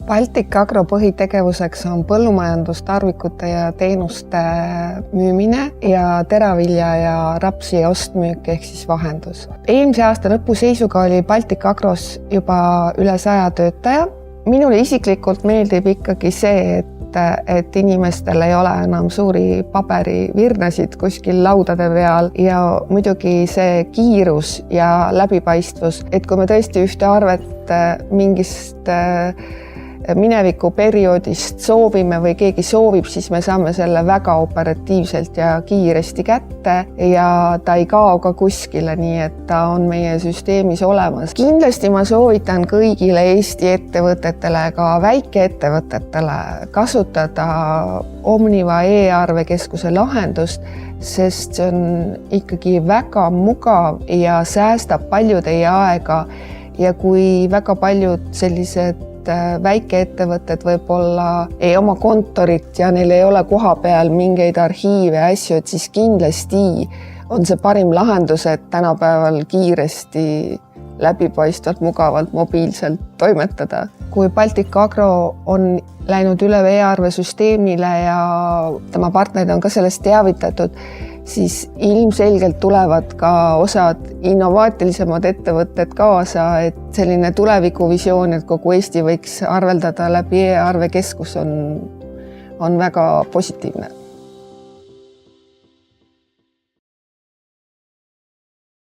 Baltic Agro põhitegevuseks on põllumajandustarvikute ja teenuste müümine ja teravilja ja rapsi ostmüük ehk siis vahendus. Eelmise aasta lõpu seisuga oli Baltic Agros juba üle 100 töötaja. Minule isiklikult meeldib ikkagi see, et inimestel ei ole enam suuri paberivirnasid kuskil laudade peal ja muidugi see kiirus ja läbipaistvus, et kui me tõesti ühte arvet mingist minevikuperioodist soovime või keegi soovib, siis me saame selle väga operatiivselt ja kiiresti kätte ja ta ei kao ka kuskile, nii et ta on meie süsteemis olemas. Kindlasti ma soovitan kõigile Eesti ettevõtetele, ka väikeettevõtetele kasutada Omniva e-arvekeskuse lahendust, sest see on ikkagi väga mugav ja säästab palju teie aega ja kui väga paljud sellised väikeettevõtted võib-olla ei oma kontorit ja neil ei ole koha peal mingeid arhiive ja asju, et siis kindlasti on see parim lahendus, et tänapäeval kiiresti, läbipaistvalt, mugavalt, mobiilselt toimetada. Kui Baltic Agro on läinud üle e-arvesüsteemile ja tema partnerid on ka sellest teavitatud, siis ilmselgelt tulevad ka osad innovaatilisemad ettevõtted kaasa, et selline tulevikuvisioon, et kogu Eesti võiks arveldada läbi e-arvekeskus on väga positiivne.